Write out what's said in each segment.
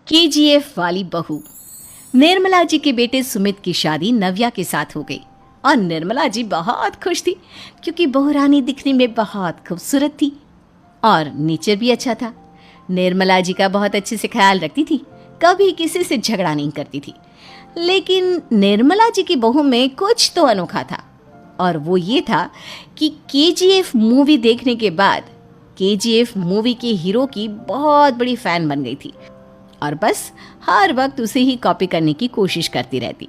KGF वाली बहू। निर्मला जी के बेटे सुमित की शादी नव्या के साथ हो गई और निर्मला जी बहुत खुश थी क्योंकि बहू रानी दिखने में बहुत खूबसूरत थी और नेचर भी अच्छा था। निर्मला जी का बहुत अच्छे से ख्याल रखती थी, कभी किसी से झगड़ा नहीं करती थी। लेकिन निर्मला जी की बहू में कुछ तो अनोखा था और वो ये था कि केजीएफ मूवी देखने के बाद केजीएफ मूवी के हीरो की बहुत बड़ी फैन बन गई थी और बस हर वक्त उसे ही कॉपी करने की कोशिश करती रहती।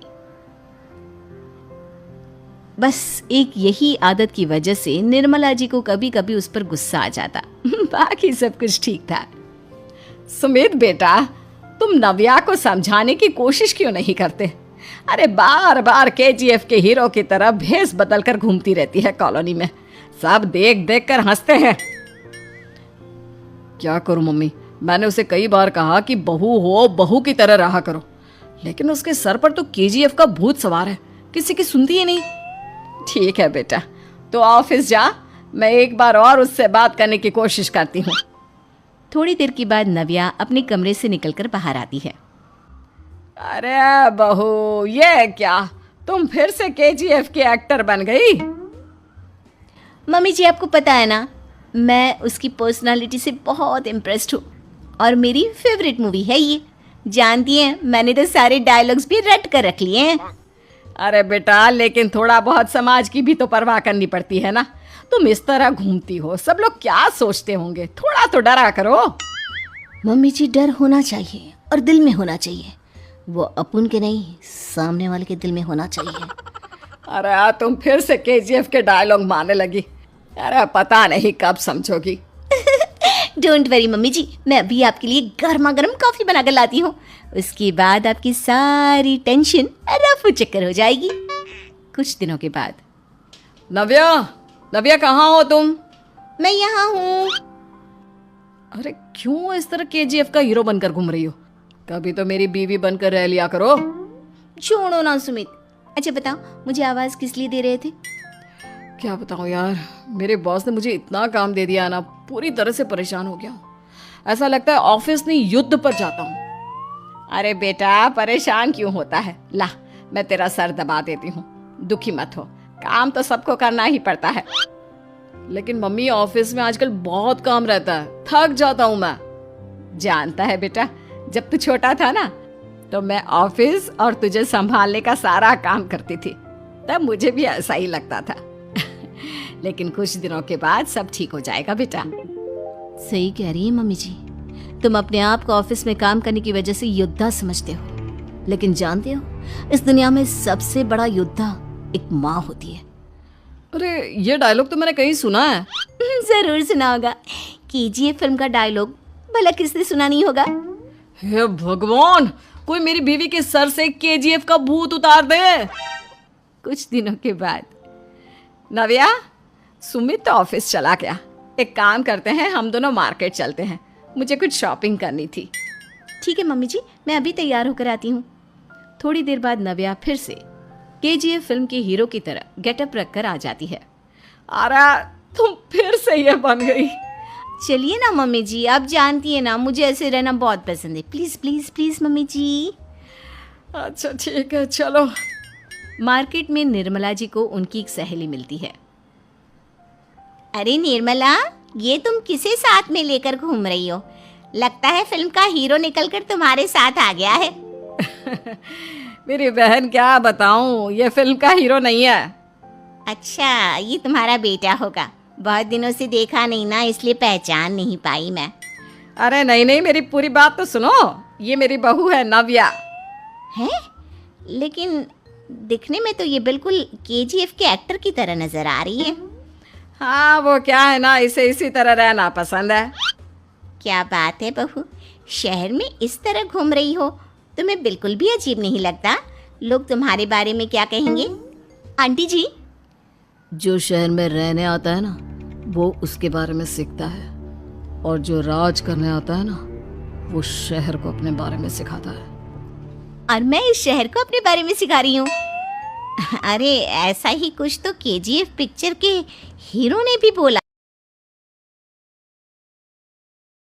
बस एक यही आदत की वजह से निर्मला जी को कभी कभी उस पर गुस्सा आ जाता। बाकी सब कुछ ठीक था। सुमित बेटा, तुम नव्या को समझाने की कोशिश क्यों नहीं करते? अरे बार बार केजीएफ के हीरो की तरह भेस बदल कर घूमती रहती है कॉलोनी में। सब देख देख कर हंसते हैं। क्या करूं मम्मी, मैंने उसे कई बार कहा कि बहू हो, बहू की तरह रहा करो, लेकिन उसके सर पर तो केजीएफ का भूत सवार है, किसी की सुनती ही नहीं। ठीक है बेटा, तो ऑफिस जा, मैं एक बार और उससे बात करने की कोशिश करती हूँ। थोड़ी देर के बाद नव्या अपने कमरे से निकलकर बाहर आती है। अरे बहू, ये क्या, तुम फिर से केजीएफ की एक्टर बन गई? मम्मी जी, आपको पता है ना, मैं उसकी पर्सनालिटी से बहुत इम्प्रेस्ड हूँ और मेरी फेवरेट मूवी है ये। जानती हैं, मैंने तो सारे डायलॉग्स भी रट कर रख लिए हैं। अरे बेटा, लेकिन थोड़ा बहुत समाज की भी तो परवाह करनी पड़ती है ना। तुम इस तरह घूमती हो, सब लोग क्या सोचते होंगे, थोड़ा तो डरा करो। मम्मी जी, डर होना चाहिए और दिल में होना चाहिए। वो अपन के नहीं, सामने वाले के दिल में होना चाहिए। अरे तुम फिर से केजीएफ के डायलॉग मारने लगी। अरे पता नहीं कब समझोगी। डोंट वरी मम्मी जी, मैं अभी आपके लिए गर्मा गर्म कॉफी बनाकर लाती हूँ। उसके बाद आपकी सारी टेंशन रफू चक्कर हो जाएगी। कुछ दिनों के बाद। नव्या, नव्या कहाँ हो तुम? मैं यहाँ हूँ। अरे क्यों इस तरह केजीएफ का हीरो बनकर घूम रही हो? कभी तो मेरी बीवी बनकर रह लिया करो। छोड़ो ना सुमित। अच्छा बताओ, मुझे आवाज किस लिए दे रहे थे? क्या बताऊं यार, मेरे बॉस ने मुझे इतना काम दे दिया ना, पूरी तरह से परेशान हो गया हूँ। ऐसा लगता है ऑफिस नहीं युद्ध पर जाता हूँ। अरे बेटा, परेशान क्यों होता है? ला, मैं तेरा सर दबा देती हूँ, दुखी मत हो। काम तो सबको करना ही पड़ता है। लेकिन मम्मी, ऑफिस में आजकल बहुत काम रहता है, थक जाता हूँ मैं। जानता है बेटा, जब तू छोटा था ना, तो मैं ऑफिस और तुझे संभालने का सारा काम करती थी, तब मुझे भी ऐसा ही लगता था। लेकिन कुछ दिनों के बाद सब ठीक हो जाएगा बेटा। सही कह रही है मम्मी जी, तुम अपने आप को ऑफिस में काम करने की वजह से योद्धा समझते हो, लेकिन जानते हो, इस दुनिया में सबसे बड़ा योद्धा एक माँ होती है। अरे ये डायलॉग तो मैंने कहीं सुना है। जरूर सुना होगा। केजीएफ फिल्म का डायलॉग भला किसने सुना नहीं होगा? हे भगवान, कोई मेरी बीवी के सर से केजीएफ का भूत उतार दे। कुछ दिनों के बाद। नव्या, सुमित तो ऑफिस चला गया। एक काम करते हैं, हम दोनों मार्केट चलते हैं, मुझे कुछ शॉपिंग करनी थी। ठीक है मम्मी जी, मैं अभी तैयार होकर आती हूँ। थोड़ी देर बाद नव्या फिर से केजीएफ फिल्म के हीरो की तरह गेटअप रखकर आ जाती है। अरे तुम फिर से ये बन गई। चलिए ना मम्मी जी, आप जानती है ना, मुझे ऐसे रहना बहुत पसंद है। प्लीज प्लीज प्लीज मम्मी जी। अच्छा ठीक है, चलो। मार्केट में निर्मला जी को उनकी एक सहेली मिलती है। अरे निर्मला, ये तुम किसे साथ में लेकर घूम रही हो? लगता है फिल्म का हीरो निकलकर तुम्हारे साथ आ गया है। मेरी बहन, क्या बताऊं, ये फिल्म का हीरो नहीं है। अच्छा, ये तुम्हारा बेटा होगा। बहुत दिनों से देखा नहीं ना, इसलिए पहचान नहीं पाई मैं। अरे नहीं नहीं, मेरी पूरी बात तो सुनो। ये मेरी बहू है नव्या। है? लेकिन दिखने में तो ये बिल्कुल केजीएफ के एक्टर की तरह नजर आ रही है। हाँ, वो क्या है ना, इसे इसी तरह रहना पसंद है। क्या बात है बहू, शहर में इस तरह घूम रही हो, तुम्हें बिल्कुल भी अजीब नहीं लगता? लोग तुम्हारे बारे में क्या कहेंगे? आंटी जी, जो शहर में रहने आता है ना, वो उसके बारे में सीखता है, और जो राज करने आता है ना, वो शहर को अपने बारे में सिखाता है। और मैं इस शहर को अपने बारे में सिखा रही हूँ। अरे ऐसा ही कुछ तो केजीएफ पिक्चर के हीरो ने भी बोला